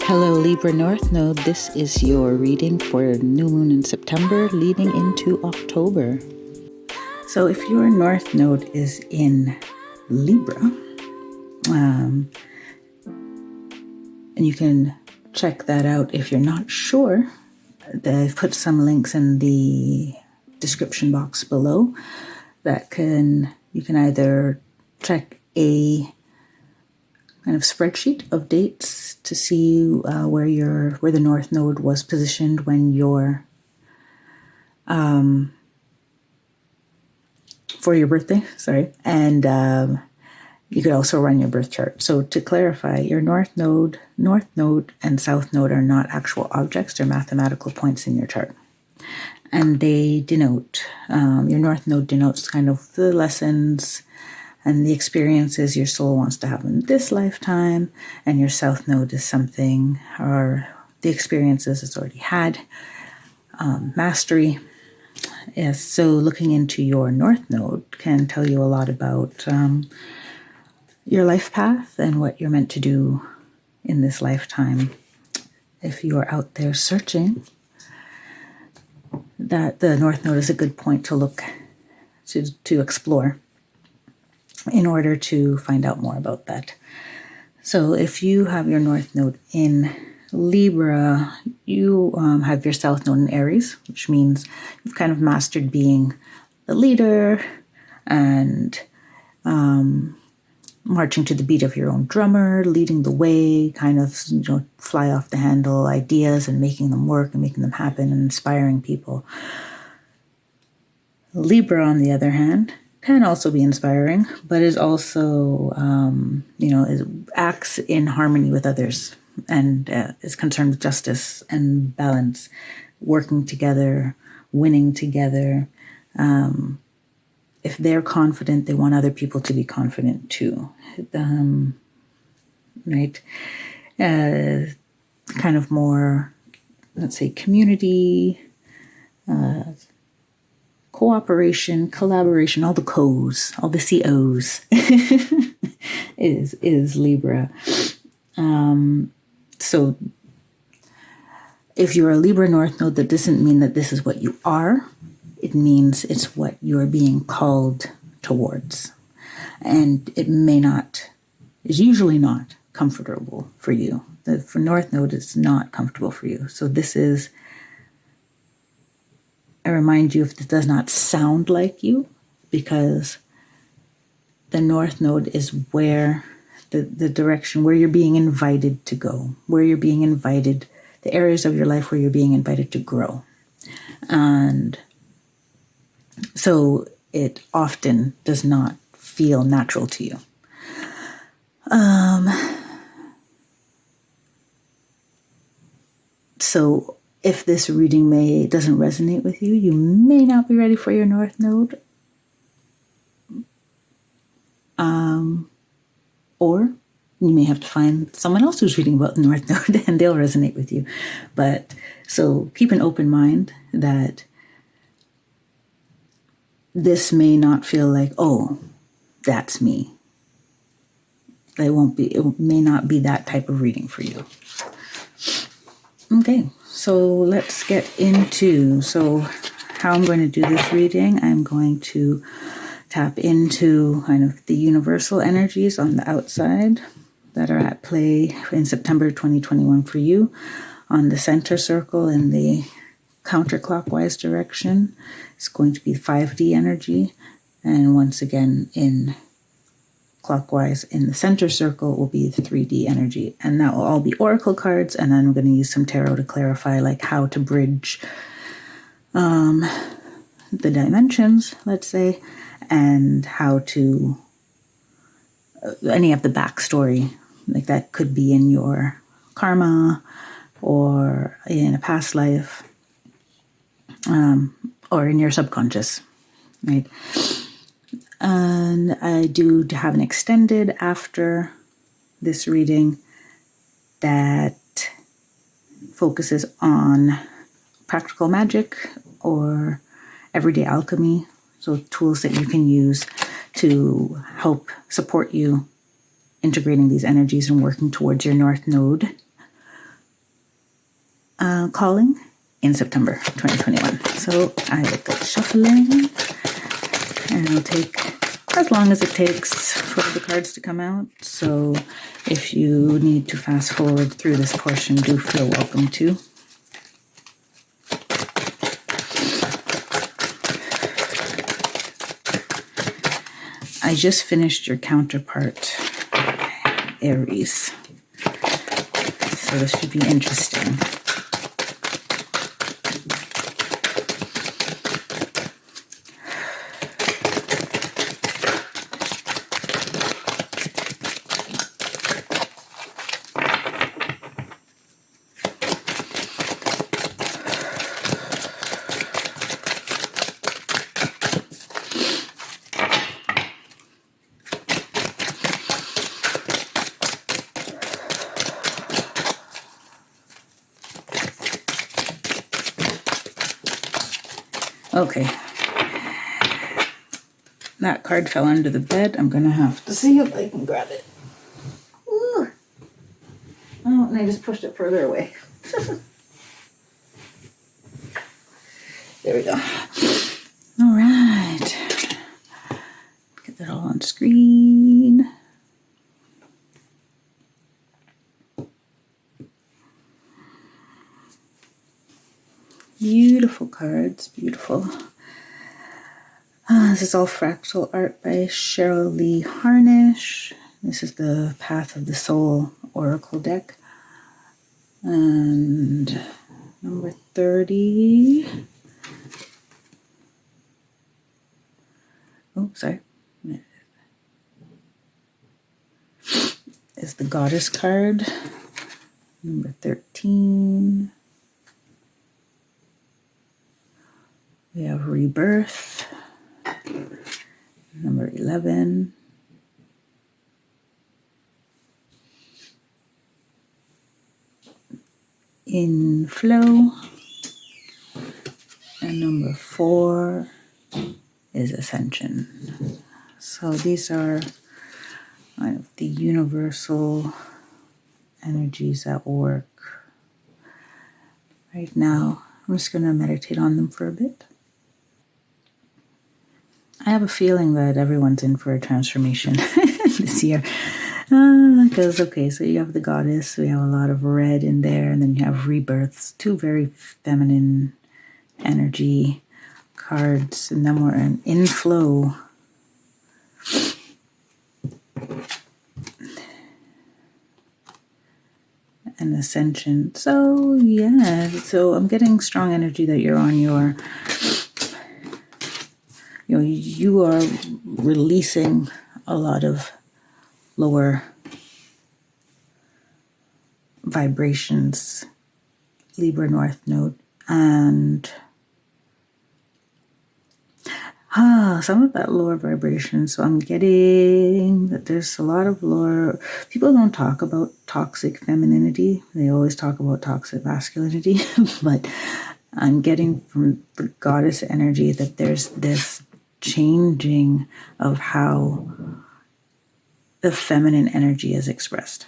Hello Libra North Node, this is your reading for new moon in September leading into October. So if your North Node is in Libra, and you can check that out if you're not sure, I've put some links in the description box below that you can either check a kind of spreadsheet of dates to see where the North Node was positioned when for your birthday, and you could also run your birth chart. So to clarify, your North Node, and South Node are not actual objects; they're mathematical points in your chart, and they denote your North Node denotes kind of the lessons and the experiences your soul wants to have in this lifetime, and your South Node is something, or the experiences it's already had, mastery. Yes, so looking into your North Node can tell you a lot about your life path and what you're meant to do in this lifetime. If you are out there searching, that the North Node is a good point to look to explore in order to find out more about that. So if you have your North Node in Libra, you have your South Node in Aries, which means you've kind of mastered being the leader and marching to the beat of your own drummer, leading the way, kind of fly off the handle ideas and making them work and making them happen and inspiring people. Libra, on the other hand, can also be inspiring, but is also, acts in harmony with others and is concerned with justice and balance, working together, winning together. If they're confident, they want other people to be confident too, right? Kind of more, let's say, community, cooperation, collaboration, all the Co's, all the CO's is Libra. So if you're a Libra North Node, that doesn't mean that this is what you are. It means it's what you're being called towards. And it is usually not comfortable for you. For North Node, it's not comfortable for you. So I remind you if this does not sound like you, because the North Node is where the direction where you're being invited to go, where you're being invited, the areas of your life where you're being invited to grow. And so it often does not feel natural to you. So if this reading doesn't resonate with you, you may not be ready for your North Node. Or you may have to find someone else who's reading about the North Node and they'll resonate with you. But so keep an open mind that this may not feel like, oh, that's me. It may not be that type of reading for you. Okay, so let's get into, how I'm going to do this reading. I'm going to tap into kind of the universal energies on the outside that are at play in September 2021 for you. On the center circle in the counterclockwise direction, it's going to be 5D energy. And once again, in clockwise in the center circle will be the 3D energy. And that will all be oracle cards. And then I'm going to use some tarot to clarify like how to bridge the dimensions, let's say, and how to any of the backstory, like that could be in your karma or in a past life, or in your subconscious, right? And I do have an extended after this reading that focuses on practical magic or everyday alchemy, so tools that you can use to help support you integrating these energies and working towards your North Node calling in September 2021. So I will go shuffling, and it'll take as long as it takes for the cards to come out. So if you need to fast forward through this portion, do feel welcome to. I just finished your counterpart, Aries. So this should be interesting. Okay, that card fell under the bed. I'm gonna have to see if I can grab it. Ooh. Oh, and I just pushed it further away. There we go. All right, get that all on screen. Beautiful cards, beautiful. This is all fractal art by Cheryl Lee Harnish. This is the Path of the Soul Oracle deck. And number 30. Oh, sorry. Is the Goddess card. Number 13. We have Rebirth, number 11. In Flow, and number 4 is Ascension. So these are kind of the universal energies at work right now. I'm just going to meditate on them for a bit. I have a feeling that everyone's in for a transformation this year. Because, okay, so you have the Goddess, we have a lot of red in there, and then you have Rebirths, two very feminine energy cards, and then we're in Flow. And Ascension. So, yeah, so I'm getting strong energy that you're on your... you are releasing a lot of lower vibrations, Libra North Node, and some of that lower vibration. So I'm getting that there's a lot of lower, people don't talk about toxic femininity. They always talk about toxic masculinity, but I'm getting from the Goddess energy that there's this changing of how the feminine energy is expressed.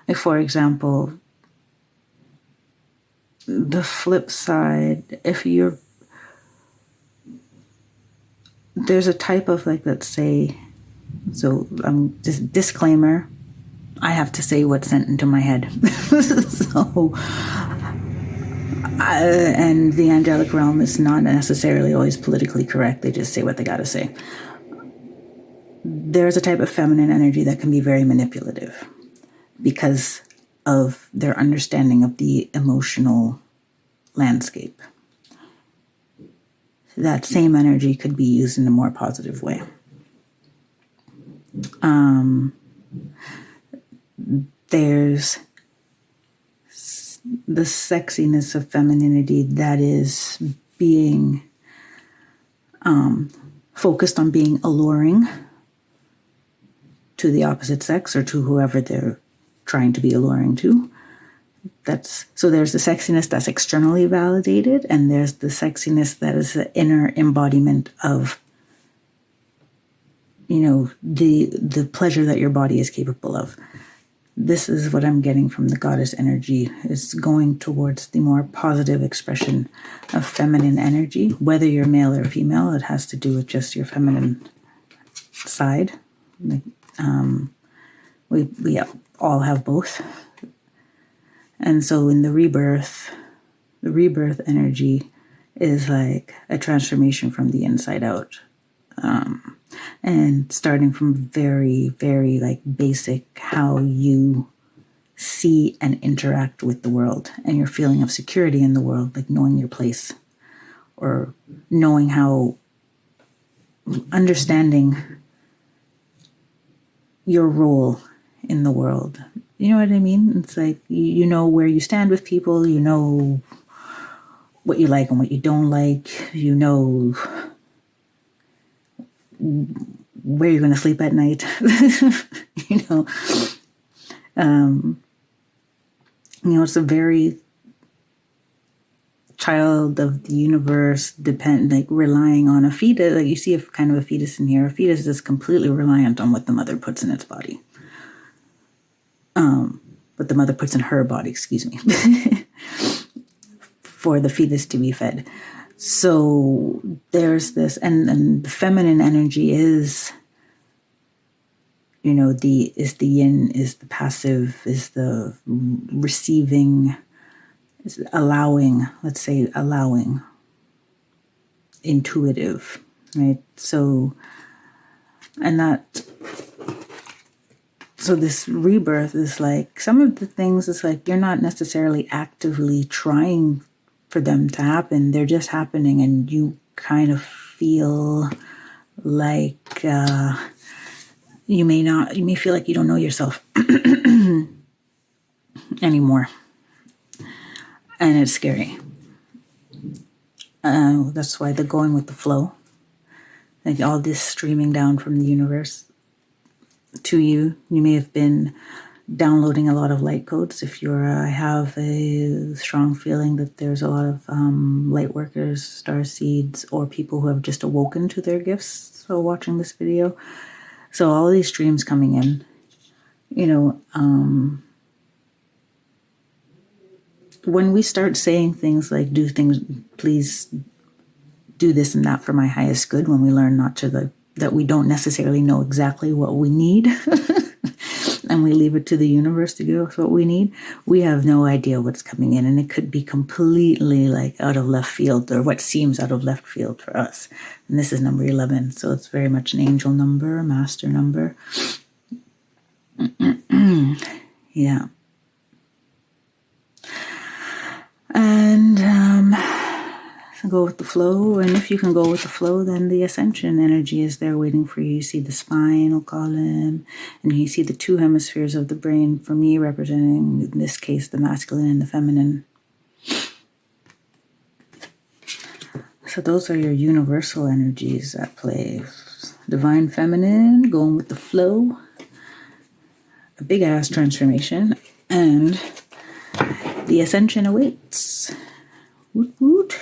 Like for example, the flip side, there's a type of, like, let's say, so just disclaimer, I have to say what's sent into my head. So, and the angelic realm is not necessarily always politically correct. They just say what they got to say. There's a type of feminine energy that can be very manipulative because of their understanding of the emotional landscape. That same energy could be used in a more positive way. There's the sexiness of femininity that is being focused on being alluring to the opposite sex or to whoever they're trying to be alluring to. So there's the sexiness that's externally validated, and there's the sexiness that is the inner embodiment of the pleasure that your body is capable of. This is what I'm getting from the goddess energy. It's going towards the more positive expression of feminine energy. Whether you're male or female, it has to do with just your feminine side. We all have both. And so in the rebirth energy is like a transformation from the inside out. And starting from very, very like basic, how you see and interact with the world and your feeling of security in the world, like knowing your place or knowing how, understanding your role in the world. You know what I mean? It's like, you know where you stand with people, you know what you like and what you don't like, you know where you're going to sleep at night, it's a very child of the universe, relying on a fetus. Like you see a kind of a fetus in here. A fetus is completely reliant on what the mother puts in its body. What the mother puts in her body, for the fetus to be fed. So there's this, and the feminine energy is, is the yin, is the passive, is the receiving, is allowing, intuitive, right? So this rebirth is like, some of the things is like, you're not necessarily actively trying for them to happen. They're just happening, and you kind of feel like you may feel like you don't know yourself anymore, and it's scary. That's why the going with the flow, like all this streaming down from the universe to you. You may have been downloading a lot of light codes. If I have a strong feeling that there's a lot of light workers, star seeds, or people who have just awoken to their gifts. So watching this video. So all of these streams coming in, when we start saying things like, please do this and that for my highest good, when we learn that we don't necessarily know exactly what we need, and we leave it to the universe to give us what we need, we have no idea what's coming in. And it could be completely like out of left field, or what seems out of left field for us. And this is number 11. So it's very much an angel number, a master number. Yeah. And go with the flow. And if you can go with the flow, then the ascension energy is there waiting for you. You see the spinal column, and you see the two hemispheres of the brain, for me representing, in this case, the masculine and the feminine. So those are your universal energies at play. Divine feminine, going with the flow. A big ass transformation, and the ascension awaits. Woot woot.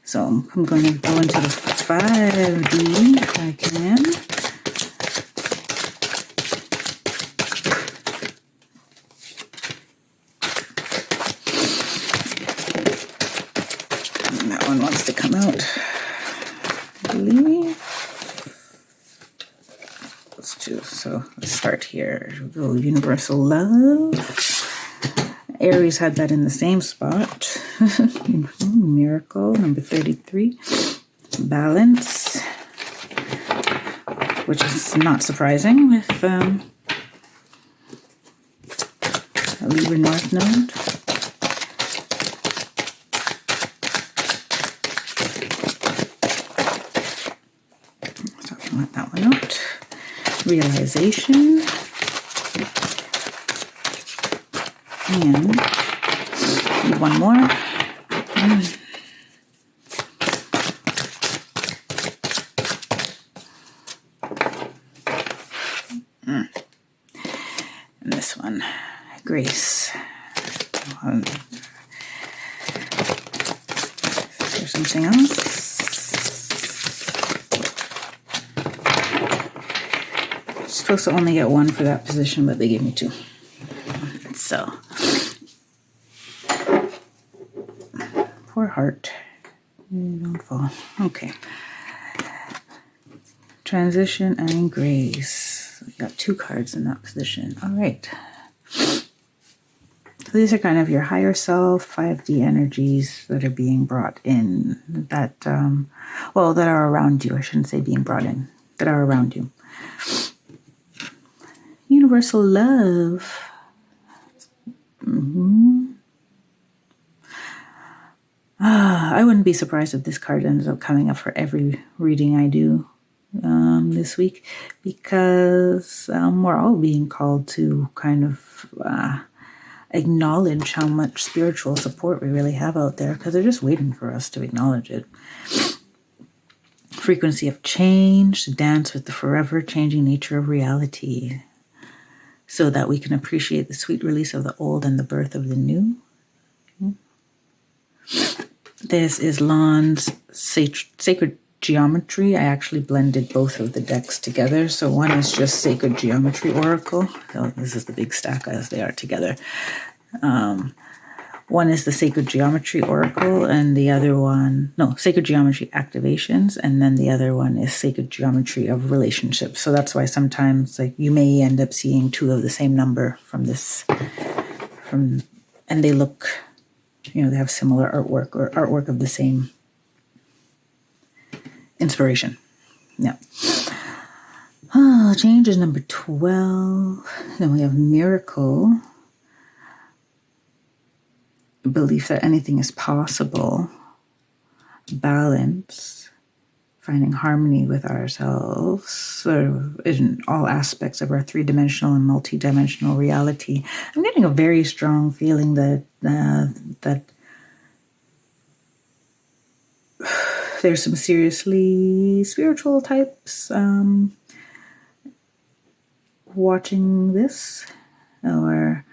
So I'm going to go into the 5D if I can. And that one wants to come out, I believe. Let's start here. We'll go universal love. Aries had that in the same spot. Miracle, number 33. Balance, which is not surprising with a Libra North Node. So I want that one out. Realization. And one more. And this one, grace. Is there something else? supposed to only get one for that position, but they gave me two. So, poor heart. Don't fall. Okay. Transition and grace. We got two cards in that position. All right. So these are kind of your higher self, 5D energies that are being brought in, that, well, that are around you. I shouldn't say being brought in, that are around you. Universal love. I wouldn't be surprised if this card ends up coming up for every reading I do this week, because we're all being called to kind of acknowledge how much spiritual support we really have out there, because they're just waiting for us to acknowledge it. Frequency of change, to dance with the forever changing nature of reality, so that we can appreciate the sweet release of the old and the birth of the new. This is Lon's Sacred Geometry. I actually blended both of the decks together. So one is just Sacred Geometry Oracle. So this is the big stack as they are together. One is the Sacred Geometry Oracle, and the other one, no, Sacred Geometry Activations, and then the other one is Sacred Geometry of Relationships. So that's why sometimes, like, you may end up seeing two of the same number from this, and they look, you know, they have similar artwork or artwork of the same inspiration. Yeah. Change is number 12. Then we have Miracle. Belief that anything is possible. Balance. Finding harmony with ourselves, sort of in all aspects of our three-dimensional and multi-dimensional reality. I'm getting a very strong feeling that there's some seriously spiritual types watching this. Or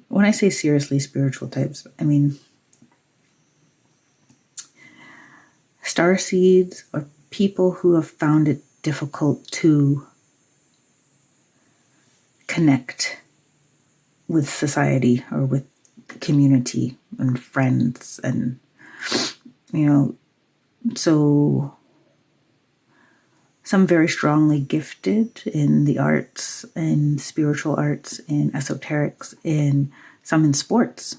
when I say seriously spiritual types, I mean starseeds or people who have found it difficult to connect with society or with community and friends, and, you know, so some very strongly gifted in the arts, in spiritual arts, in esoterics, in some in sports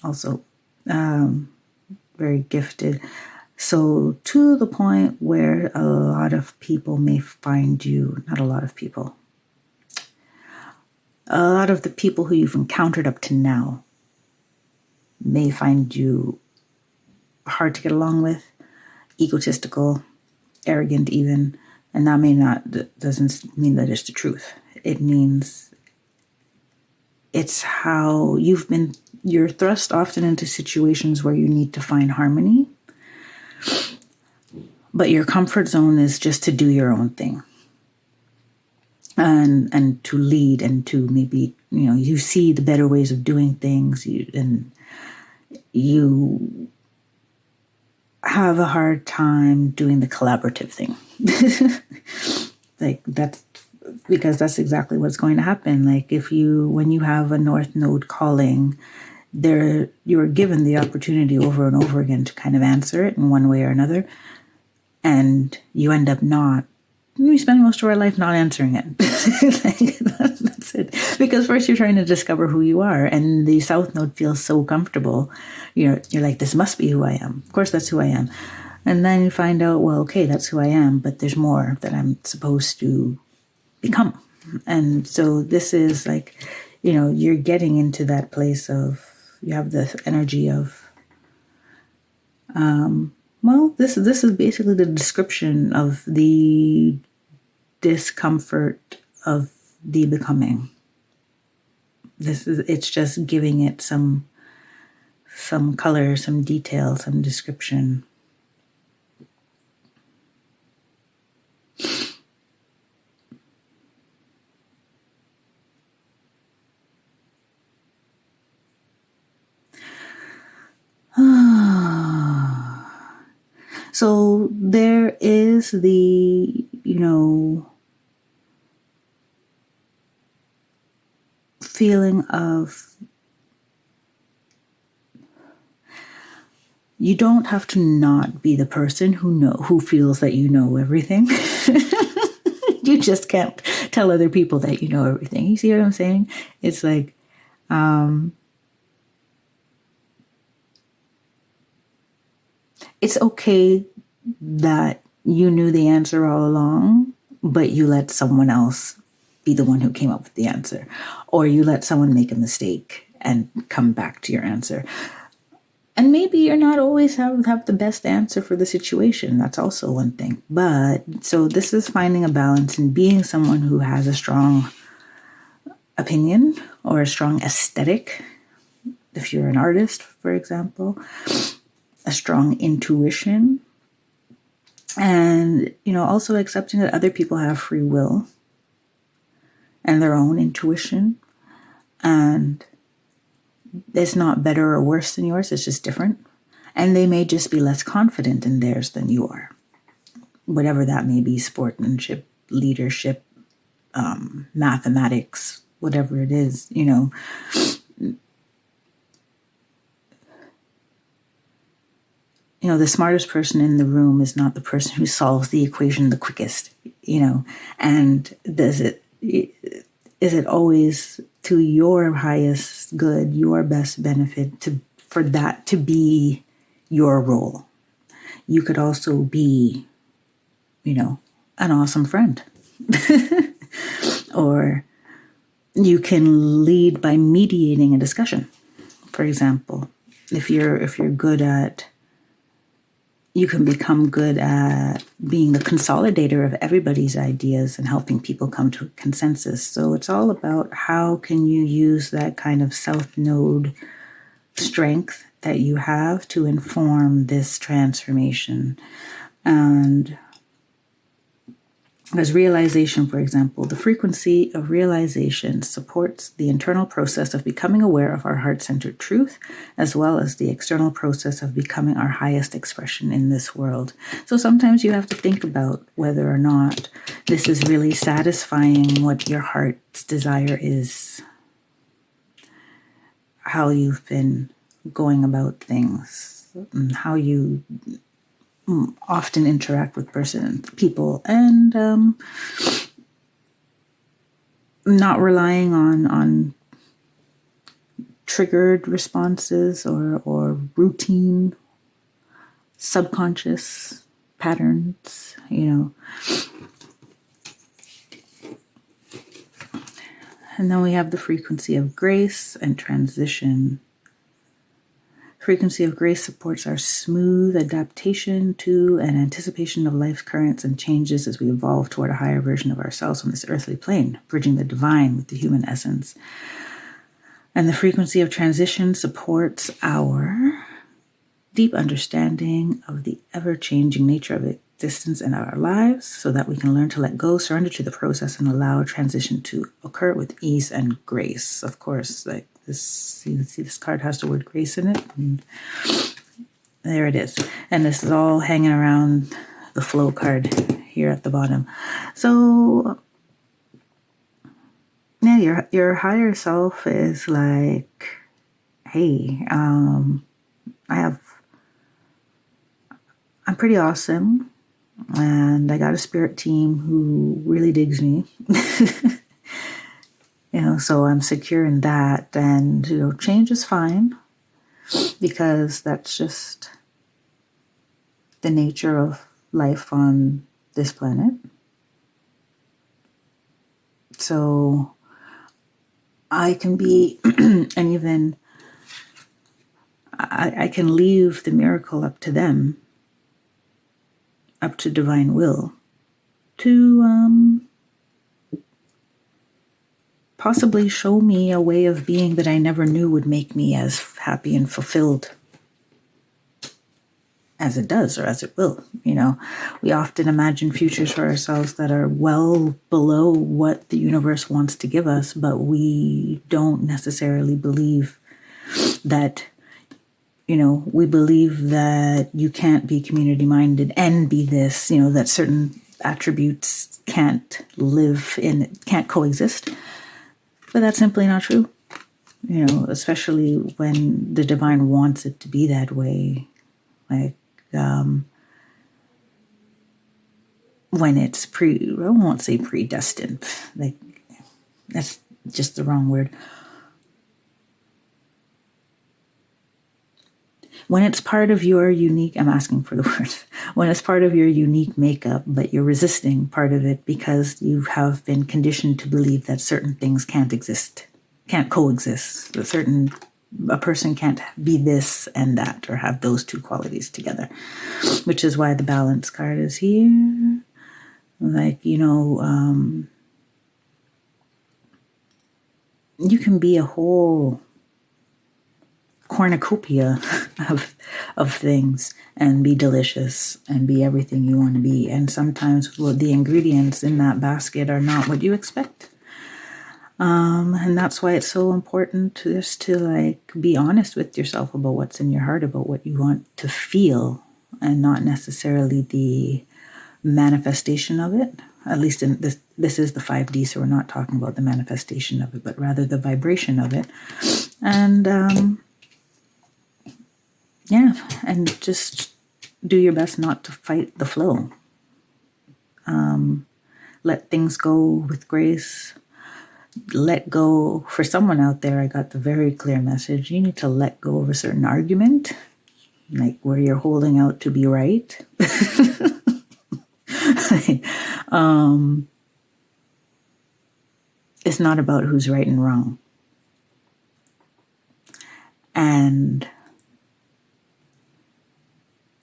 also, very gifted. So to the point where a lot of people may find you, not a lot of people, a lot of the people who you've encountered up to now may find you hard to get along with, egotistical, arrogant even, and that doesn't mean that it's the truth. It means it's how you're thrust often into situations where you need to find harmony, but your comfort zone is just to do your own thing. And to lead, and to maybe, you know, you see the better ways of doing things, and you have a hard time doing the collaborative thing. Like, that's because that's exactly what's going to happen. Like, when you have a North Node calling, you are given the opportunity over and over again to kind of answer it in one way or another, and you end up not. We spend most of our life not answering it. Like, that's it. Because first you're trying to discover who you are, and the South Node feels so comfortable. You're like, this must be who I am. Of course, that's who I am. And then you find out, well, okay, that's who I am, but there's more that I'm supposed to become. And so this is like, you know, you're getting into that place of, you have the energy of, well, this is basically the description of the discomfort of the becoming. It's just giving it some color, some detail, some description. So there is the, you know, feeling of you don't have to not be the person who feels that you know everything. You just can't tell other people that you know everything. You see what I'm saying? It's like, it's okay that you knew the answer all along, but you let someone else be the one who came up with the answer, or you let someone make a mistake and come back to your answer. And maybe you're not always have the best answer for the situation. That's also one thing. But so this is finding a balance in being someone who has a strong opinion or a strong aesthetic. If you're an artist, for example, a strong intuition, and, also accepting that other people have free will and their own intuition, and it's not better or worse than yours, it's just different. And they may just be less confident in theirs than you are. Whatever that may be, sportsmanship, leadership, mathematics, whatever it is, the smartest person in the room is not the person who solves the equation the quickest, and is it always to your highest good, your best benefit for that to be your role. You could also be, an awesome friend. Or you can lead by mediating a discussion. For example, if you're good at, you can become good at being the consolidator of everybody's ideas and helping people come to a consensus. So it's all about how can you use that kind of South Node strength that you have to inform this transformation. And as realization, for example, the frequency of realization supports the internal process of becoming aware of our heart-centered truth, as well as the external process of becoming our highest expression in this world. So sometimes you have to think about whether or not this is really satisfying what your heart's desire is, how you've been going about things, and how you often interact with people, and not relying on triggered responses or routine subconscious patterns, And then we have the frequency of grace and transition. Frequency of grace supports our smooth adaptation to and anticipation of life's currents and changes as we evolve toward a higher version of ourselves on this earthly plane, bridging the divine with the human essence. And the frequency of transition supports our deep understanding of the ever-changing nature of existence in our lives, so that we can learn to let go, surrender to the process, and allow transition to occur with ease and grace. Of course, like this, you can see this card has the word grace in it, and there it is. And this is all hanging around the flow card here at the bottom. So yeah, your higher self is like, hey, I'm pretty awesome, and I got a spirit team who really digs me. So I'm secure in that, and change is fine, because that's just the nature of life on this planet. So I can be, and even I can leave the miracle up to them, up to divine will, to possibly show me a way of being that I never knew would make me as happy and fulfilled as it does, or as it will. We often imagine futures for ourselves that are well below what the universe wants to give us, but we don't necessarily believe that, we believe that you can't be community-minded and be this, that certain attributes can't coexist. But that's simply not true. You know, especially when the divine wants it to be that way. Like, when it's I won't say predestined. Like, that's just the wrong word. When it's part of your unique, I'm asking for the word, when it's part of your unique makeup, but you're resisting part of it because you have been conditioned to believe that certain things can't exist, can't coexist. A person can't be this and that or have those two qualities together, which is why the balance card is here. Like, you know, you can be a whole cornucopia of things and be delicious and be everything you want to be. And sometimes the ingredients in that basket are not what you expect. And that's why it's so important just to like be honest with yourself about what's in your heart, about what you want to feel, and not necessarily the manifestation of it. At least in this is the 5D, so we're not talking about the manifestation of it, but rather the vibration of it. And yeah, and just do your best not to fight the flow. Let things go with grace. Let go. For someone out there, I got the very clear message. You need to let go of a certain argument, like where you're holding out to be right. It's not about who's right and wrong. And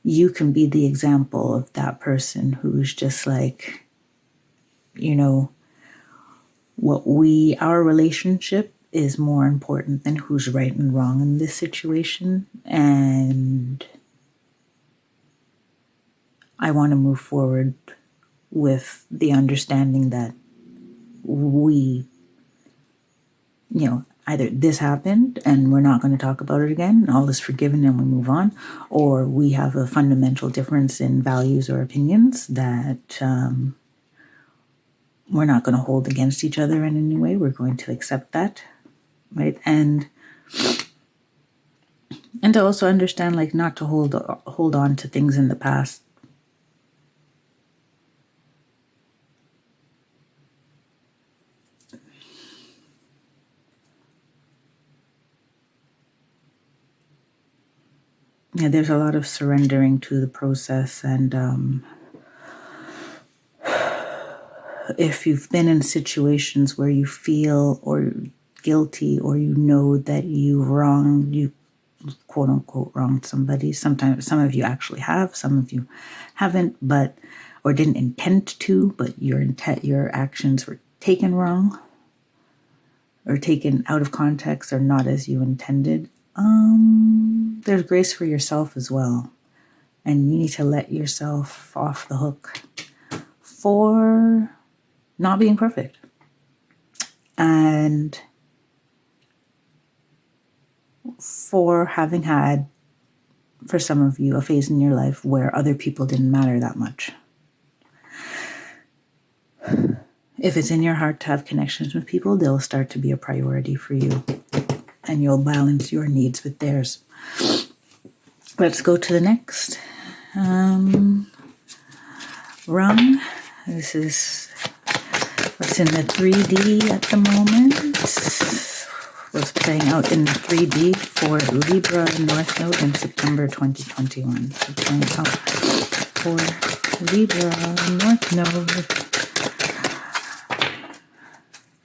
you can be the example of that person who's just like, you know, our relationship is more important than who's right and wrong in this situation. And I want to move forward with the understanding that we, you know, either this happened and we're not going to talk about it again, all is forgiven and we move on, or we have a fundamental difference in values or opinions that we're not going to hold against each other in any way. We're going to accept that, right? And to also understand, like, not to hold on to things in the past. Yeah, there's a lot of surrendering to the process, and if you've been in situations where you feel or guilty, or you know that you quote unquote wronged somebody. Sometimes some of you actually have, some of you haven't, or didn't intend to, but your actions were taken wrong or taken out of context or not as you intended. There's grace for yourself as well. And you need to let yourself off the hook for not being perfect. And for having had, for some of you, a phase in your life where other people didn't matter that much. If it's in your heart to have connections with people, they'll start to be a priority for you. And you'll balance your needs with theirs. Let's go to the next rung. This is what's in the 3D at the moment. Was playing out in 3D for Libra North Node in September 2021. So playing out for Libra North Node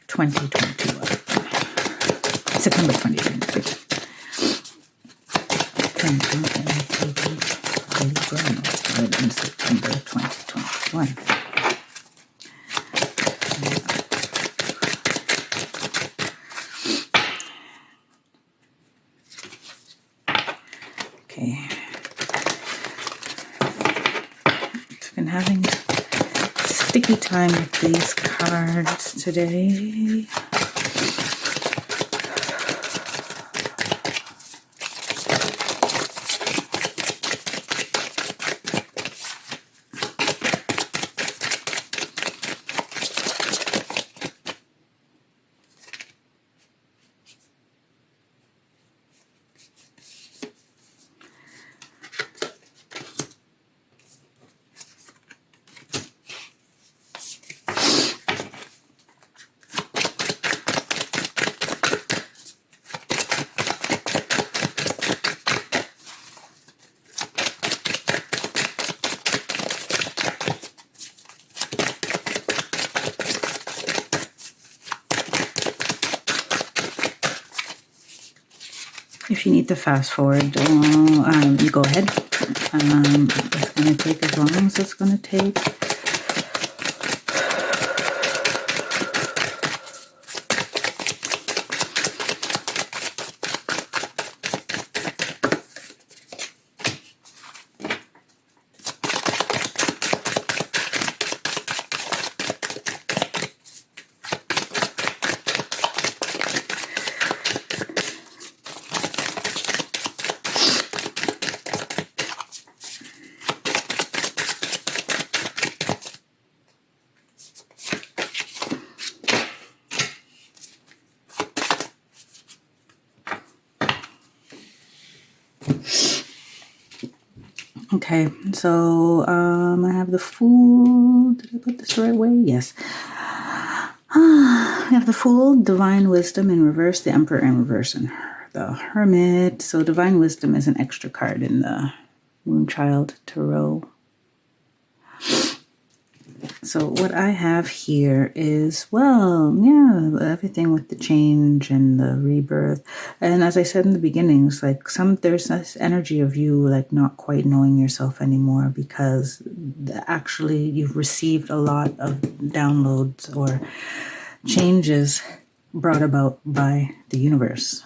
2021. September 2022. Libra North Node in September 2021. Okay. I've been having sticky time with these cards today. If you need to fast forward, you go ahead. It's going to take as long as it's going to take. Okay, so I have the Fool. Did I put this the right way? Yes. I have the Fool, Divine Wisdom in reverse, the Emperor in reverse, and the Hermit. So Divine Wisdom is an extra card in the Moonchild Tarot. So what I have here is, well, yeah, everything with the change and the rebirth. And as I said in the beginning, it's like there's this energy of you like not quite knowing yourself anymore, because actually you've received a lot of downloads or changes brought about by the universe.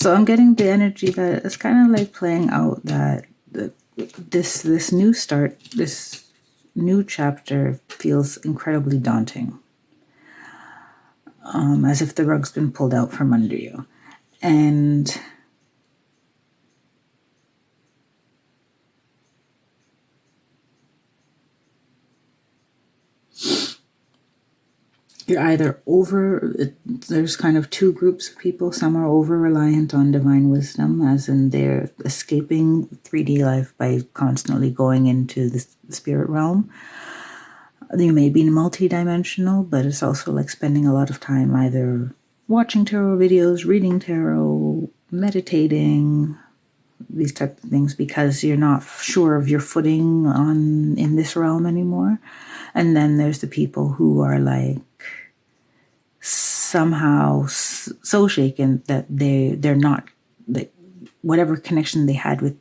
So I'm getting the energy that it's kind of like playing out that this new start, this new chapter feels incredibly daunting. As if the rug's been pulled out from under you. And you're either there's kind of two groups of people. Some are over-reliant on divine wisdom, as in they're escaping 3D life by constantly going into the spirit realm. You may be multi-dimensional, but it's also like spending a lot of time either watching tarot videos, reading tarot, meditating, these type of things, because you're not sure of your footing in this realm anymore. And then there's the people who are like somehow so shaken that they're not, that whatever connection they had with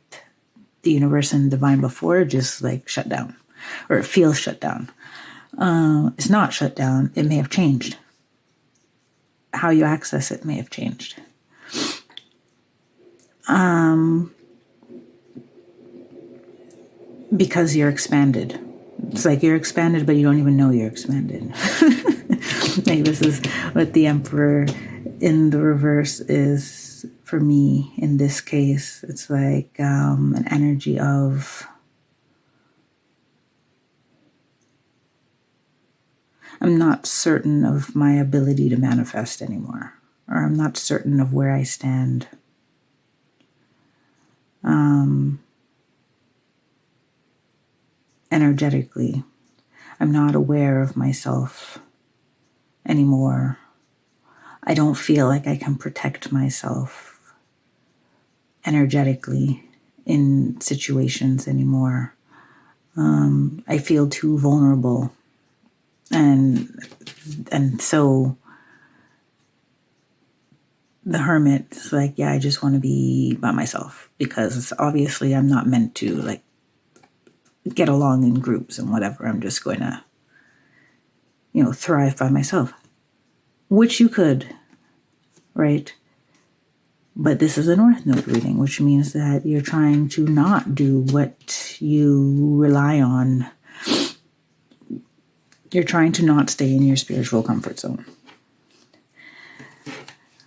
the universe and divine before just like shut down, or it feels shut down. It's not shut down. It may have changed. How you access it may have changed. Because you're expanded. It's like you're expanded, but you don't even know you're expanded. Like this is what the Emperor in the reverse is for me in this case. It's like an energy of I'm not certain of my ability to manifest anymore, or I'm not certain of where I stand. Energetically, I'm not aware of myself anymore. I don't feel like I can protect myself energetically in situations anymore. I feel too vulnerable. And so the Hermit's like, yeah, I just want to be by myself, because obviously I'm not meant to like get along in groups and whatever. I'm just going to, thrive by myself, which you could, right? But this is a North Node reading, which means that you're trying to not do what you rely on. You're trying to not stay in your spiritual comfort zone.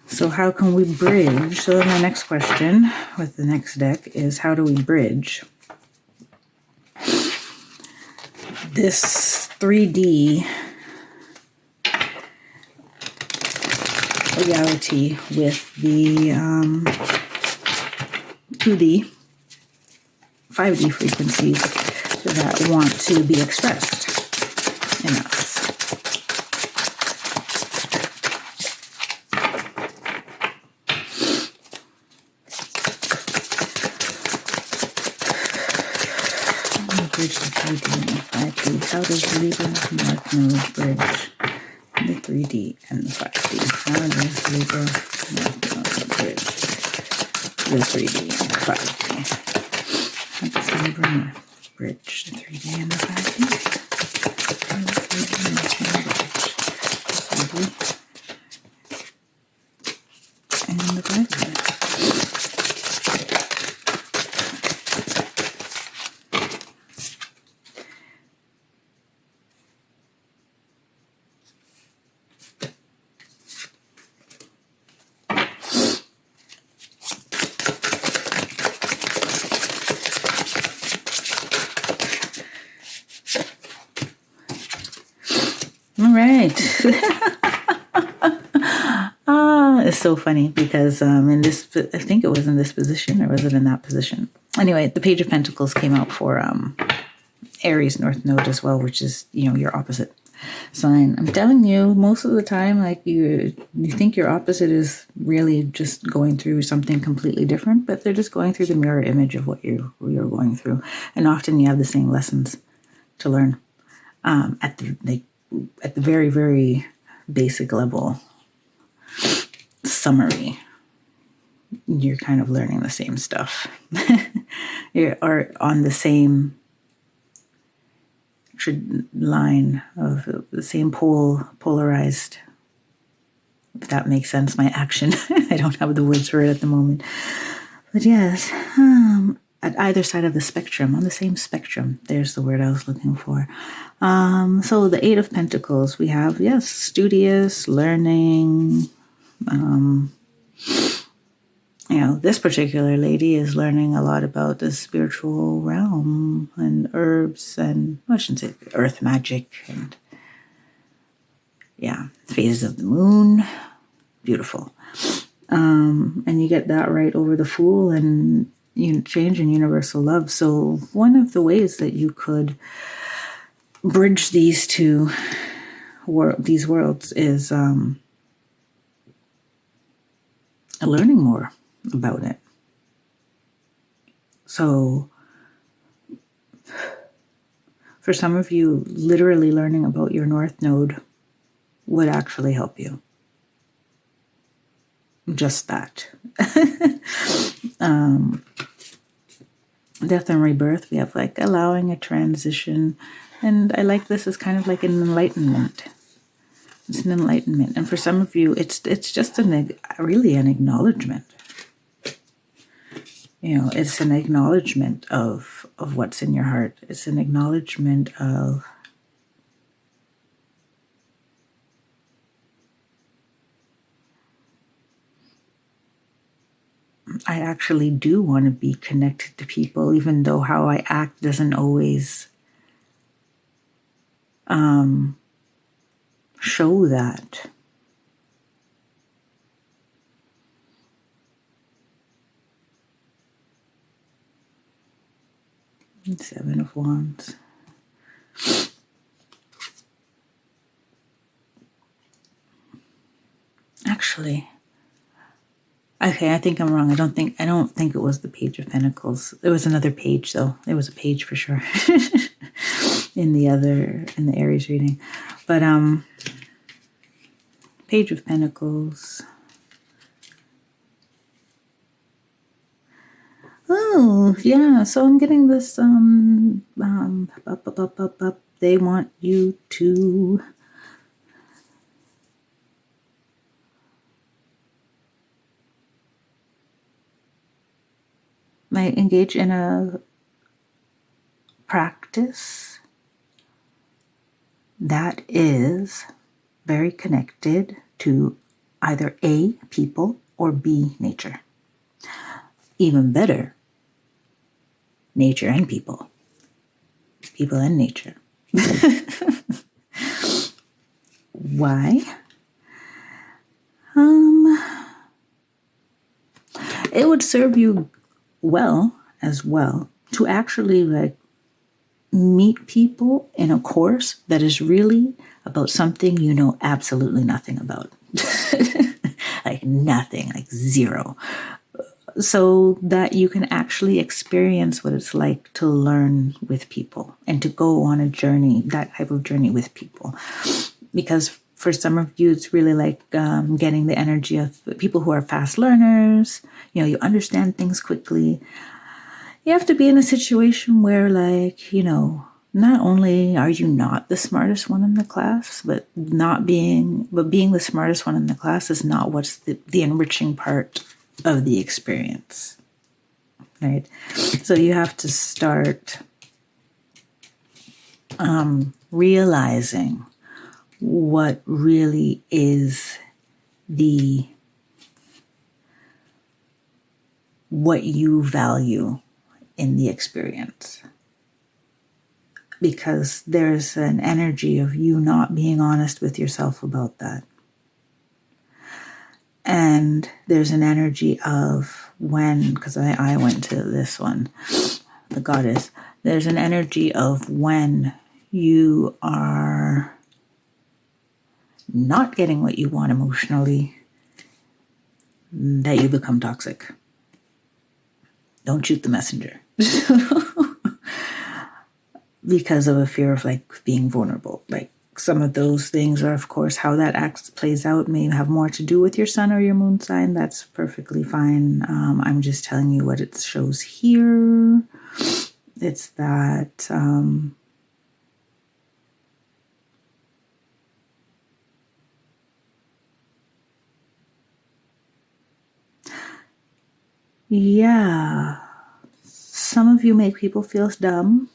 So how can we bridge? So my next question with the next deck is, how do we bridge this 3D reality with the 2D, 5D frequencies that want to be expressed in us? bridge the 3D and the 5D? How does Libra North Node bridge the 3D and the 5D? How does Libra North Node bridge the 3D and the 5D? How does Libra North bridge the 3D and the 5D? How does Libra North Node bridge the 3D and the 5D? All right. It's so funny because in this, I think it was in this position, or was it in that position? Anyway, the Page of Pentacles came out for Aries North Node as well, which is, your opposite sign. I'm telling you, most of the time, like you think your opposite is really just going through something completely different, but they're just going through the mirror image of what you're going through. And often you have the same lessons to learn at the very, very basic level summary. You're kind of learning the same stuff. You are on the same line of the same polarized, if that makes sense, my action. I don't have the words for it at the moment. But yes, at either side of the spectrum, on the same spectrum. There's the word I was looking for. So the Eight of Pentacles, we have, yes, studious, learning. This particular lady is learning a lot about the spiritual realm and herbs and, I shouldn't say earth magic and, phases of the moon. Beautiful. And you get that right over the Fool and change in universal love. So one of the ways that you could bridge these two these worlds is learning more about it. So for some of you, literally learning about your North Node would actually help you. Just that. Death and rebirth, we have like allowing a transition. And I like this as kind of like an enlightenment. It's an enlightenment. And for some of you, it's just really an acknowledgement. It's an acknowledgement of what's in your heart. It's an acknowledgement of I actually do want to be connected to people, even though how I act doesn't always show that. Seven of Wands. Actually, okay, I think I'm wrong. I don't think it was the Page of Pentacles. It was another page, though. It was a page for sure in the Aries reading. But Page of Pentacles. Oh, yeah. So I'm getting this they want you to engage in a practice that is very connected to either A, people, or B, nature. Even better, nature and people. People and nature. Why? It would serve you well to actually meet people in a course that is really about something you know absolutely nothing about. Like nothing, like zero. so that you can actually experience what it's like to learn with people and to go on a journey, that type of journey with people. Because for some of you, it's really like getting the energy of people who are fast learners. You know, you understand things quickly. You have to be in a situation where, like, you know, not only are you not the smartest one in the class, but being the smartest one in the class is not what's the enriching part of the experience, right? So you have to start realizing what really is what you value in the experience. Because there's an energy of you not being honest with yourself about that. And there's an energy of when, because I went to this one, the goddess, there's an energy of when you are not getting what you want emotionally, that you become toxic. Don't shoot the messenger. Because of a fear of like being vulnerable. Like some of those things are, of course, how that plays out may have more to do with your sun or your moon sign. That's perfectly fine. I'm just telling you what it shows here. It's that yeah, some of you make people feel dumb.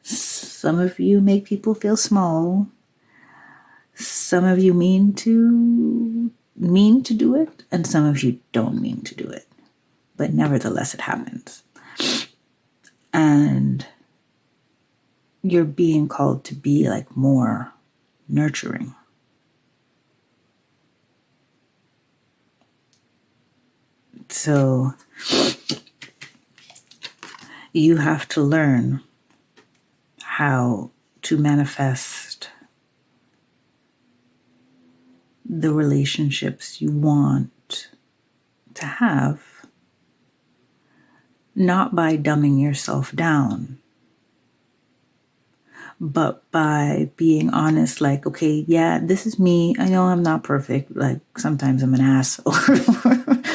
Some of you make people feel small. Some of you mean to do it, and some of you don't mean to do it. But nevertheless, it happens. And you're being called to be like more nurturing. So you have to learn how to manifest the relationships you want to have, not by dumbing yourself down, but by being honest, like, okay, yeah, this is me. I know I'm not perfect. Like sometimes I'm an ass or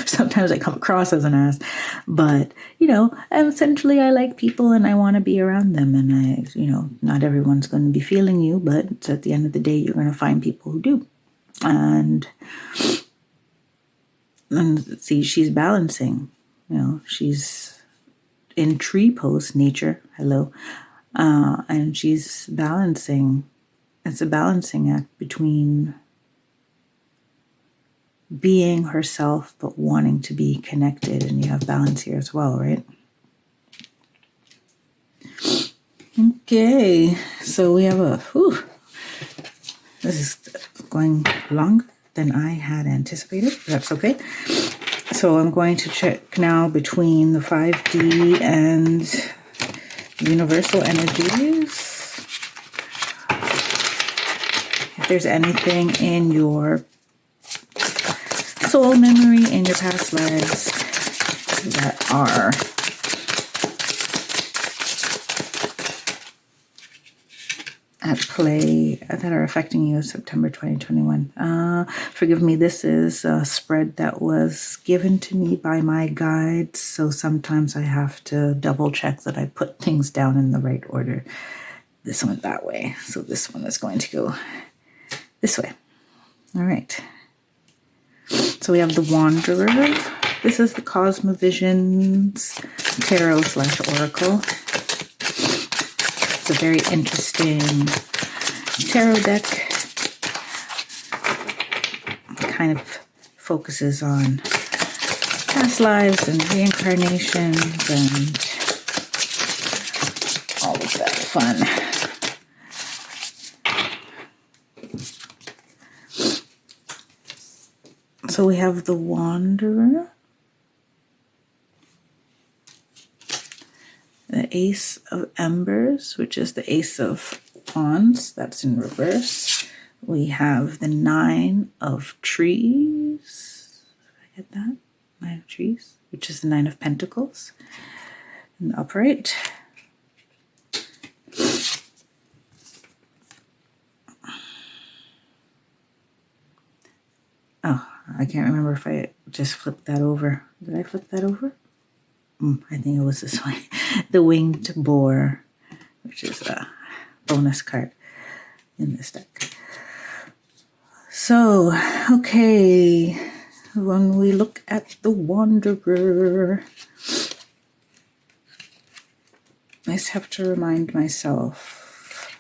sometimes I come across as an ass, but you know, essentially I like people and I want to be around them. And I, you know, not everyone's going to be feeling you, but at the end of the day, you're going to find people who do. And see, she's balancing, you know, she's in tree pose, nature, hello. And she's balancing. It's a balancing act between being herself but wanting to be connected, and you have balance here as well, right? Okay, so we have this is going longer than I had anticipated, but that's okay. So I'm going to check now between the 5D and universal energies. If there's anything in your soul memory, in your past lives that are at play, that are affecting you September 2021. Forgive me, this is a spread that was given to me by my guides, so sometimes I have to double check that I put things down in the right order. This went that way, so this one is going to go this way. All right. So we have the Wanderer. This is the Cosmovisions Tarot/Oracle. It's a very interesting tarot deck. It kind of focuses on past lives and reincarnations and all of that fun. So we have the Wanderer, the Ace of Embers, which is the Ace of Wands, that's in reverse. We have the Nine of Trees. Did I get that? Nine of Trees, which is the Nine of Pentacles in the upright. Oh, I can't remember if I just flipped that over. Did I flip that over? I think it was this way. The Winged Boar, which is a bonus card in this deck. So, okay, when we look at the Wanderer, I just have to remind myself.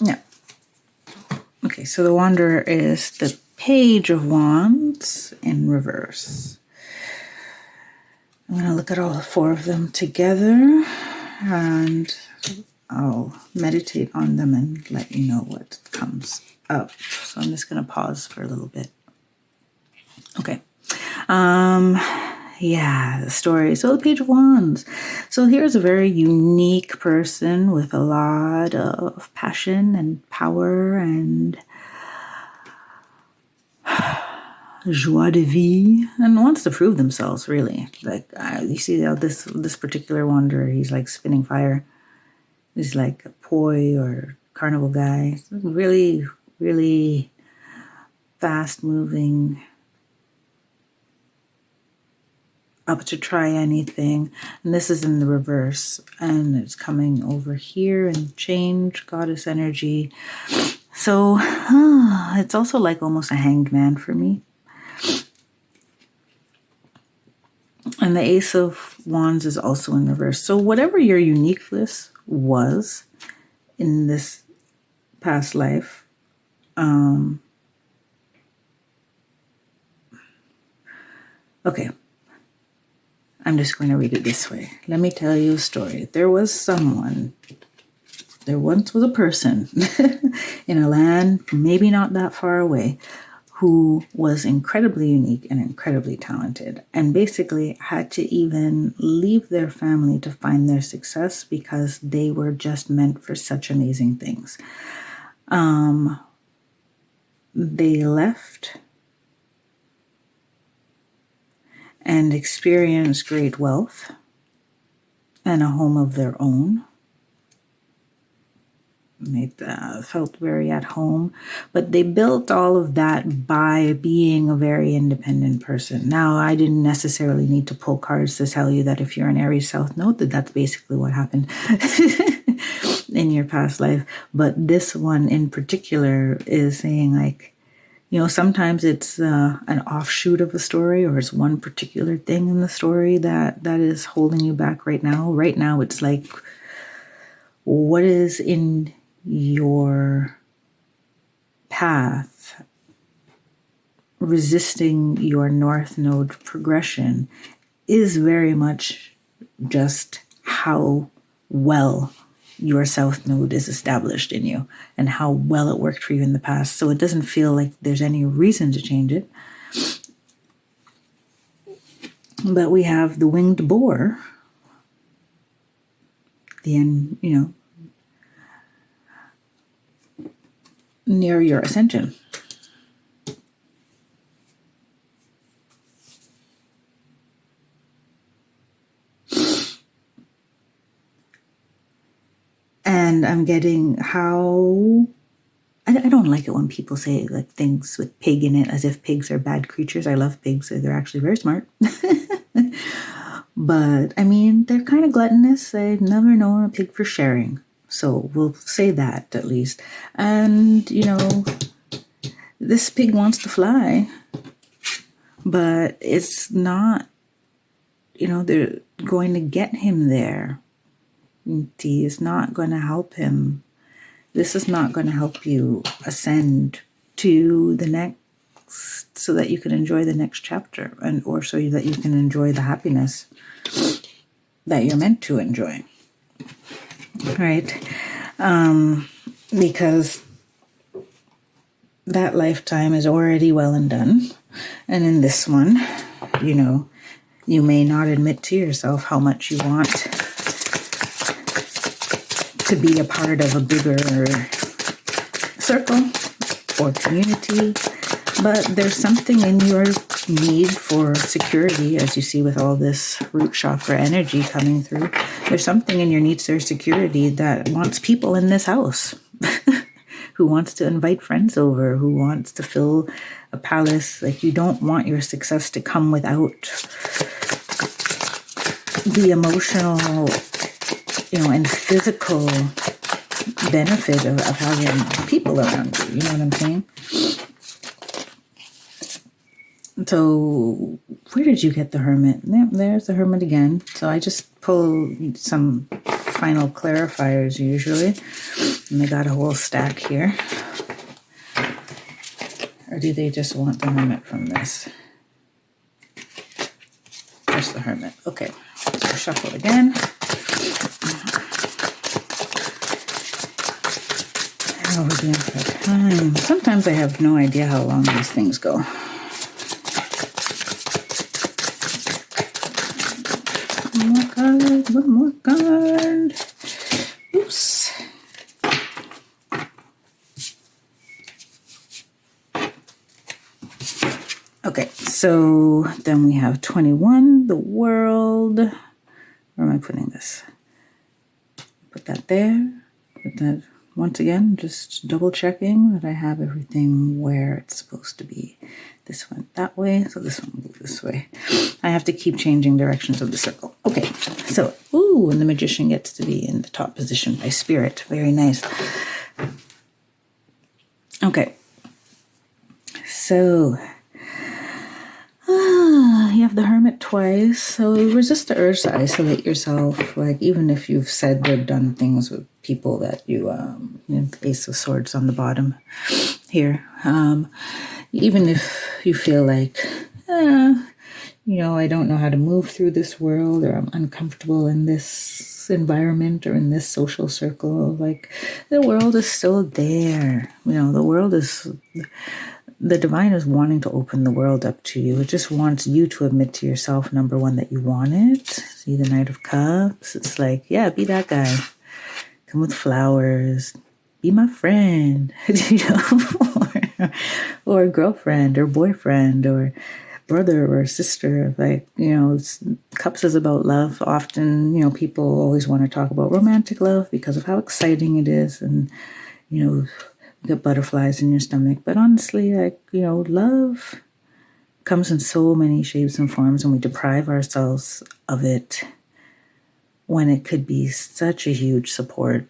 Yeah. Okay, so the Wanderer is the Page of Wands in reverse. I'm going to look at all four of them together and I'll meditate on them and let you know what comes up. So I'm just going to pause for a little bit. Okay. Yeah, the story. So the Page of Wands. So here's a very unique person with a lot of passion and power and joie de vivre, and wants to prove themselves, really. Like, you see how this particular wanderer, he's like spinning fire. He's like a poi or carnival guy. Really, really fast moving, up to try anything. And this is in the reverse, and it's coming over here and change, goddess energy. So it's also like almost a hanged man for me. And the Ace of Wands is also in reverse. So whatever your uniqueness was in this past life, okay, I'm just going to read it this way. Let me tell you a story. There once was a person in a land maybe not that far away who was incredibly unique and incredibly talented, and basically had to even leave their family to find their success because they were just meant for such amazing things. They left and experienced great wealth and a home of their own. They felt very at home, but they built all of that by being a very independent person. Now, I didn't necessarily need to pull cards to tell you that if you're an Aries South Node, that's basically what happened in your past life. But this one in particular is saying, like, you know, sometimes it's an offshoot of a story, or it's one particular thing in the story that is holding you back right now. Right now, it's like, what is in your path resisting your North Node progression is very much just how well your South Node is established in you and how well it worked for you in the past. So it doesn't feel like there's any reason to change it. But we have the Winged Boar, the end, you know, near your ascension. And I'm getting how, I don't like it when people say like things with pig in it as if pigs are bad creatures. I love pigs. They're actually very smart. But I mean, they're kind of gluttonous. I've never known a pig for sharing. So we'll say that at least. And, you know, this pig wants to fly, but it's not, you know, they're going to get him there. Tea is not going to help him. This is not going to help you ascend to the next, so that you can enjoy the next chapter, and or so that you can enjoy the happiness that you're meant to enjoy. Right? Because that lifetime is already well and done. And in this one, you know, you may not admit to yourself how much you want to be a part of a bigger circle or community But there's something in your need for security, as you see with all this root chakra energy coming through. There's something in your needs for security that wants people in this house, who wants to invite friends over, who wants to fill a palace. Like, you don't want your success to come without the emotional, and physical benefit of having people around you. You know what I'm saying? So, where did you get the Hermit? There's the Hermit again. So I just pull some final clarifiers usually. And they got a whole stack here. Or do they just want the Hermit from this? Just the Hermit. Okay. So shuffle again. How are we doing for time? Sometimes I have no idea how long these things go. One more card. Oops. Okay, so then we have 21, the World. Where am I putting this? Put that there. Put that once again, just double checking that I have everything where it's supposed to be. This went that way, so this one will go this way. I have to keep changing directions of the circle. Okay, so, and the Magician gets to be in the top position by Spirit. Very nice. Okay, so, you have the Hermit twice, so resist the urge to isolate yourself, like, even if you've said or done things with people that you, Ace of Swords on the bottom here. Even if you feel like, I don't know how to move through this world, or I'm uncomfortable in this environment or in this social circle, like, the world is still there. The world is, the divine is wanting to open the world up to you. It just wants you to admit to yourself, number one, that you want it. See the Knight of Cups? It's like, yeah, be that guy. Come with flowers. Be my friend, or girlfriend or boyfriend or brother or sister. Like, Cups is about love. Often, people always want to talk about romantic love because of how exciting it is, and, get butterflies in your stomach. But honestly, like, love comes in so many shapes and forms, and we deprive ourselves of it when it could be such a huge support.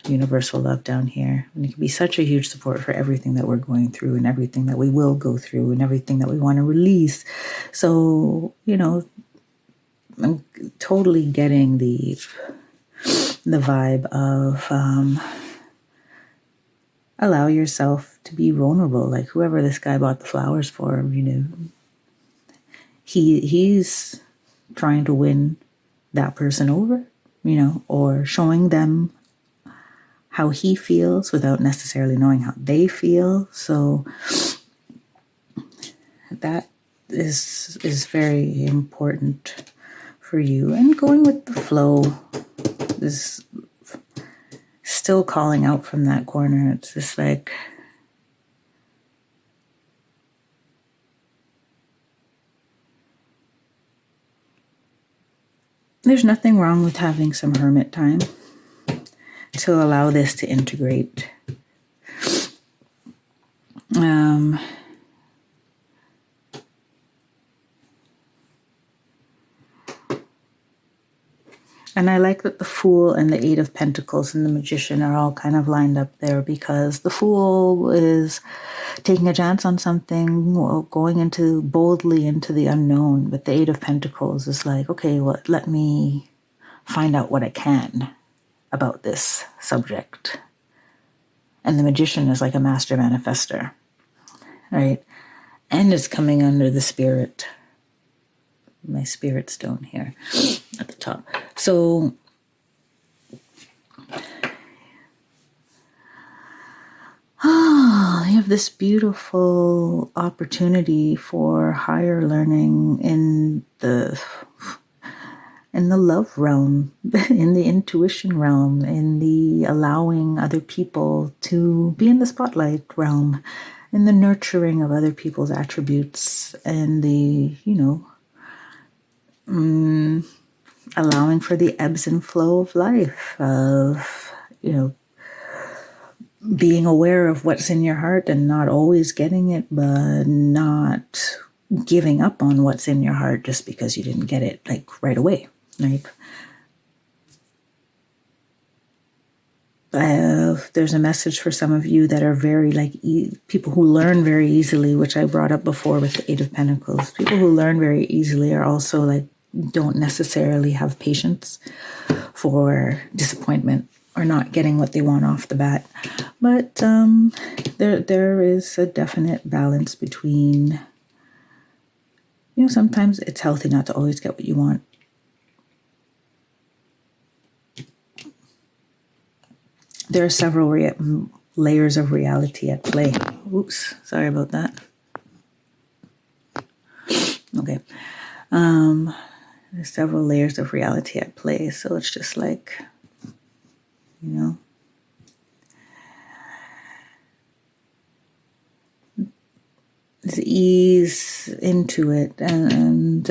Universal love down here, and it can be such a huge support for everything that we're going through and everything that we will go through and everything that we want to release. So, I'm totally getting the vibe of allow yourself to be vulnerable. Like, whoever this guy bought the flowers for, he's trying to win that person over, or showing them how he feels without necessarily knowing how they feel. So that is very important for you. And going with the flow is still calling out from that corner. It's just like, there's nothing wrong with having some hermit time to allow this to integrate. And I like that the Fool and the Eight of Pentacles and the Magician are all kind of lined up there, because the Fool is taking a chance on something, going boldly into the unknown. But the Eight of Pentacles is like, okay, well, let me find out what I can about this subject. And the Magician is like a master manifester, right? And it's coming under the Spirit, my Spirit stone here at the top. So you have this beautiful opportunity for higher learning in the love realm, in the intuition realm, in the allowing other people to be in the spotlight realm. in the nurturing of other people's attributes and the, allowing for the ebbs and flow of life, of, being aware of what's in your heart and not always getting it, but not giving up on what's in your heart just because you didn't get it like right away. Like, there's a message for some of you that are very like people who learn very easily, which I brought up before with the Eight of Pentacles. People who learn very easily are also like don't necessarily have patience for disappointment or not getting what they want off the bat. But there is a definite balance between, sometimes it's healthy not to always get what you want. There are several layers of reality at play. Oops, sorry about that. Okay. There's several layers of reality at play, so it's just like, just ease into it and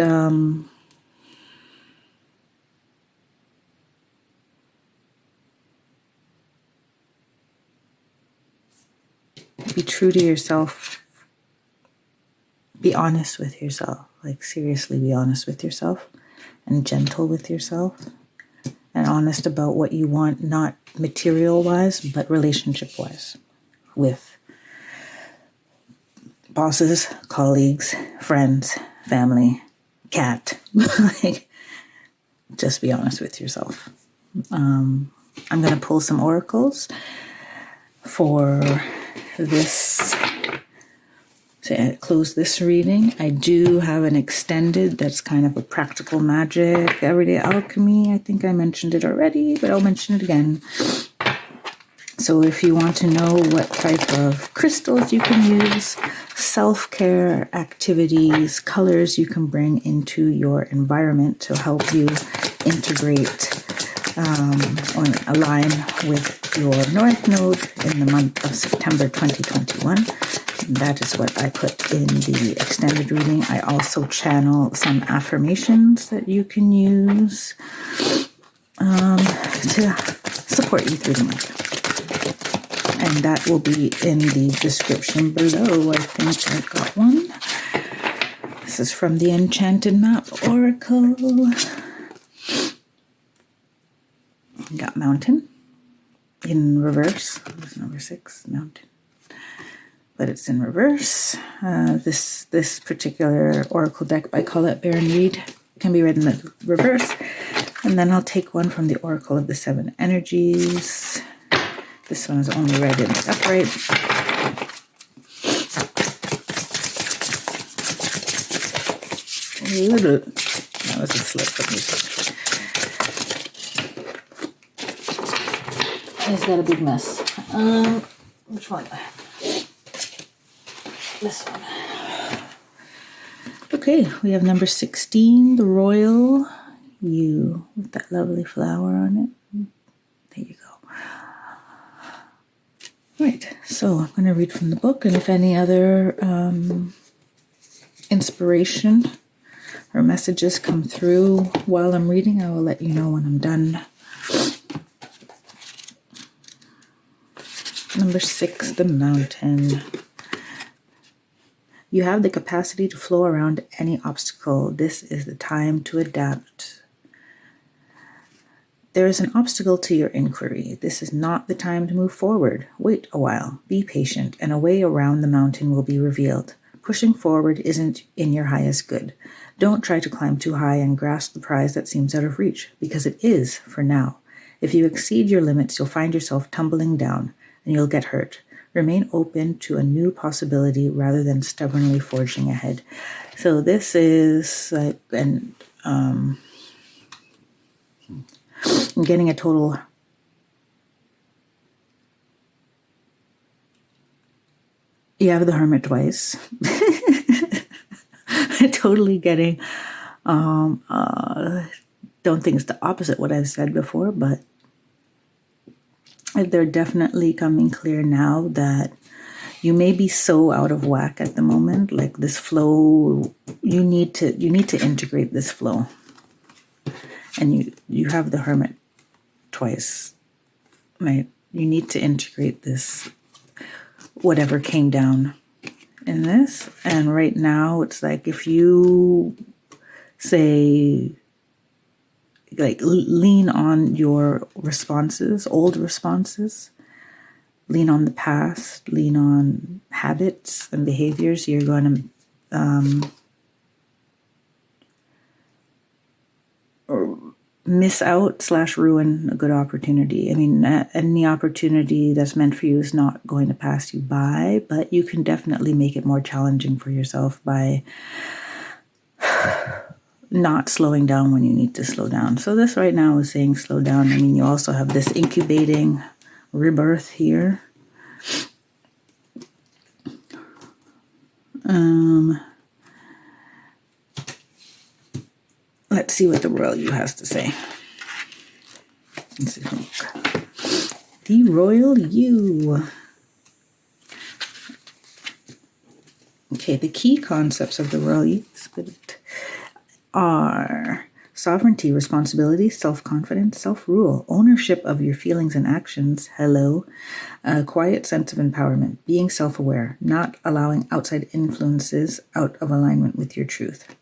be true to yourself. Be honest with yourself. Like, seriously, be honest with yourself and gentle with yourself and honest about what you want, not material-wise, but relationship-wise, with bosses, colleagues, friends, family, cat. Like, just be honest with yourself. I'm going to pull some oracles for this, to close this reading. I do have an extended that's kind of a practical magic, everyday alchemy. I think I mentioned it already, but I'll mention it again. So if you want to know what type of crystals you can use, self-care activities, colors you can bring into your environment to help you integrate or align with your North Node in the month of September 2021. That is what I put in the extended reading. I also channel some affirmations that you can use to support you through the month. And that will be in the description below. I think I got one. This is from the Enchanted Map Oracle. Got Mountain in reverse. It's number 6, Mountain. But it's in reverse. This particular oracle deck by Colette Baron Reed can be read in the reverse. And then I'll take one from the Oracle of the 7 Energies. This one is only read in the upright. That was a slip. He's got a big mess. Which one? This one. Okay, we have number 16, the Royal You, with that lovely flower on it. There you go. Right, so I'm going to read from the book, and if any other inspiration or messages come through while I'm reading, I will let you know when I'm done. Number 6, the Mountain. You have the capacity to flow around any obstacle. This is the time to adapt. There is an obstacle to your inquiry. This is not the time to move forward. Wait a while. Be patient, and a way around the mountain will be revealed. Pushing forward isn't in your highest good. Don't try to climb too high and grasp the prize that seems out of reach, because it is for now. If you exceed your limits, you'll find yourself tumbling down, and you'll get hurt. Remain open to a new possibility rather than stubbornly forging ahead. So this is like I'm getting a total you have the Hermit twice. Totally getting don't think it's the opposite what I've said before, but they're definitely coming clear now that You may be so out of whack at the moment, like this flow, you need to integrate this flow. And you have the Hermit twice, right? You need to integrate this, whatever came down in this. And right now it's like, if you say, like, lean on your responses, old responses, lean on the past, lean on habits and behaviors, you're going to miss out / ruin a good opportunity. I mean, any opportunity that's meant for you is not going to pass you by, but you can definitely make it more challenging for yourself by not slowing down when you need to slow down. So this right now is saying slow down. I mean, you also have this incubating rebirth here. Let's see what the Royal You has to say. Let's see. The Royal You. Okay, the key concepts of the Royal You are sovereignty, responsibility, self-confidence, self-rule, ownership of your feelings and actions, a quiet sense of empowerment, being self-aware, not allowing outside influences out of alignment with your truth.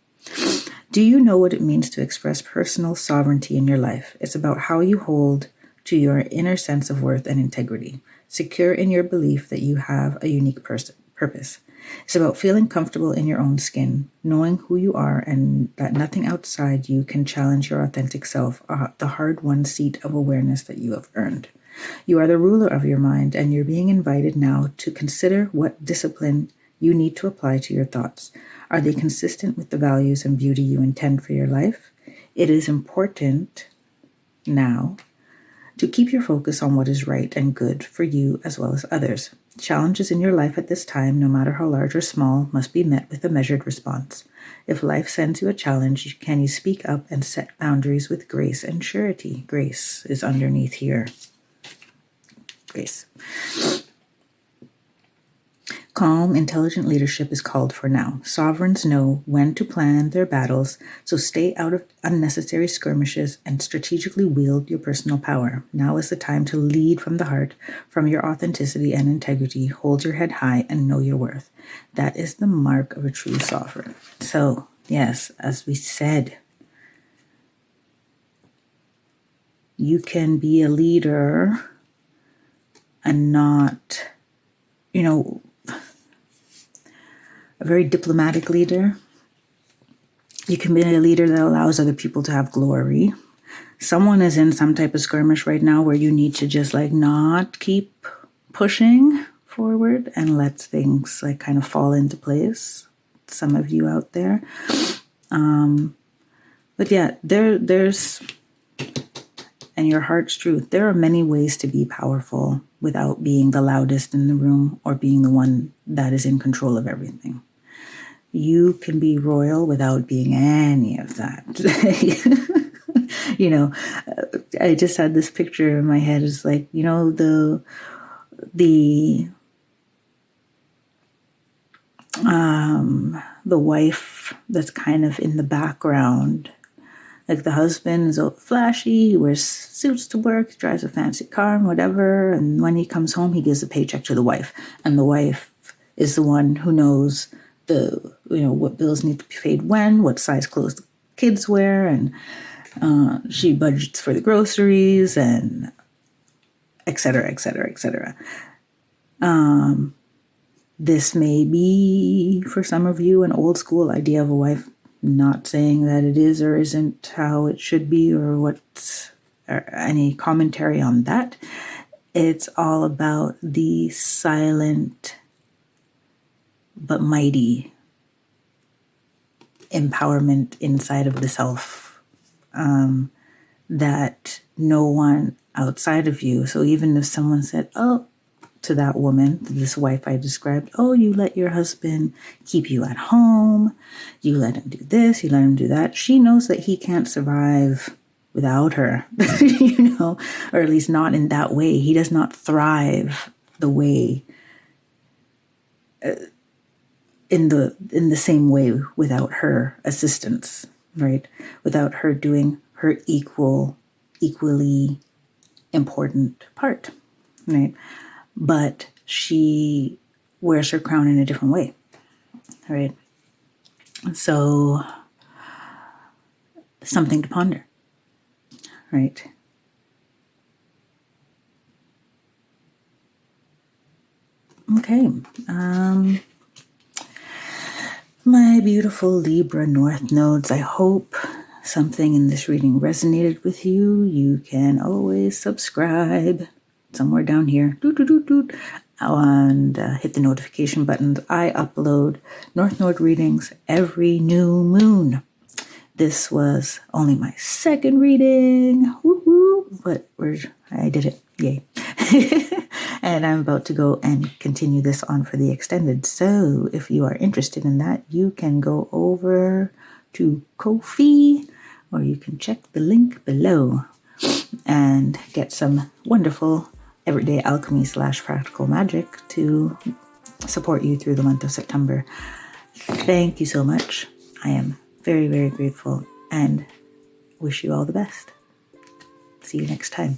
Do you know what it means to express personal sovereignty in your life? It's about how you hold to your inner sense of worth and integrity, secure in your belief that you have a unique purpose. It's about feeling comfortable in your own skin, knowing who you are and that nothing outside you can challenge your authentic self, the hard-won seat of awareness that you have earned. You are the ruler of your mind, and you're being invited now to consider what discipline you need to apply to your thoughts. Are they consistent with the values and beauty you intend for your life? It is important now to keep your focus on what is right and good for you as well as others. Challenges in your life at this time, no matter how large or small, must be met with a measured response. If life sends you a challenge, can you speak up and set boundaries with grace and surety? Grace is underneath here. Grace. Calm, intelligent leadership is called for now. Sovereigns know when to plan their battles, so stay out of unnecessary skirmishes and strategically wield your personal power. Now is the time to lead from the heart, from your authenticity and integrity. Hold your head high and know your worth. That is the mark of a true sovereign. So, yes, as we said, you can be a leader and not, a very diplomatic leader. You can be a leader that allows other people to have glory. Someone is in some type of skirmish right now where you need to just not keep pushing forward and let things kind of fall into place. Some of you out there. But yeah, there's, and your heart's truth, there are many ways to be powerful without being the loudest in the room or being the one that is in control of everything. You can be royal without being any of that. I just had this picture in my head. It's like, the wife that's kind of in the background. Like the husband is all flashy, he wears suits to work, drives a fancy car and whatever. And when he comes home, he gives a paycheck to the wife. And the wife is the one who knows what bills need to be paid when, what size clothes the kids wear. And she budgets for the groceries and et cetera, et cetera, et cetera. This may be, for some of you, an old school idea of a wife. Not saying that it is or isn't how it should be or any commentary on that. It's all about the silent but mighty empowerment inside of the self that no one outside of you. So even if someone said, to that woman, this wife I described, you let your husband keep you at home, you let him do this, you let him do that. She knows that he can't survive without her, or at least not in that way. He does not thrive the way in the same way without her assistance, right? Without her doing her equally important part, right? But she wears her crown in a different way, right? So something to ponder, right? Okay. My beautiful Libra North nodes, I hope something in this reading resonated with you. You can always subscribe somewhere down here. And hit the notification buttons. I upload North Node readings every new moon. This was only my second reading. Woo-hoo, but I did it. Yay. And I'm about to go and continue this on for the extended. So if you are interested in that, you can go over to Ko-fi, or you can check the link below and get some wonderful everyday alchemy / practical magic to support you through the month of September. Thank you so much. I am very, very grateful and wish you all the best. See you next time.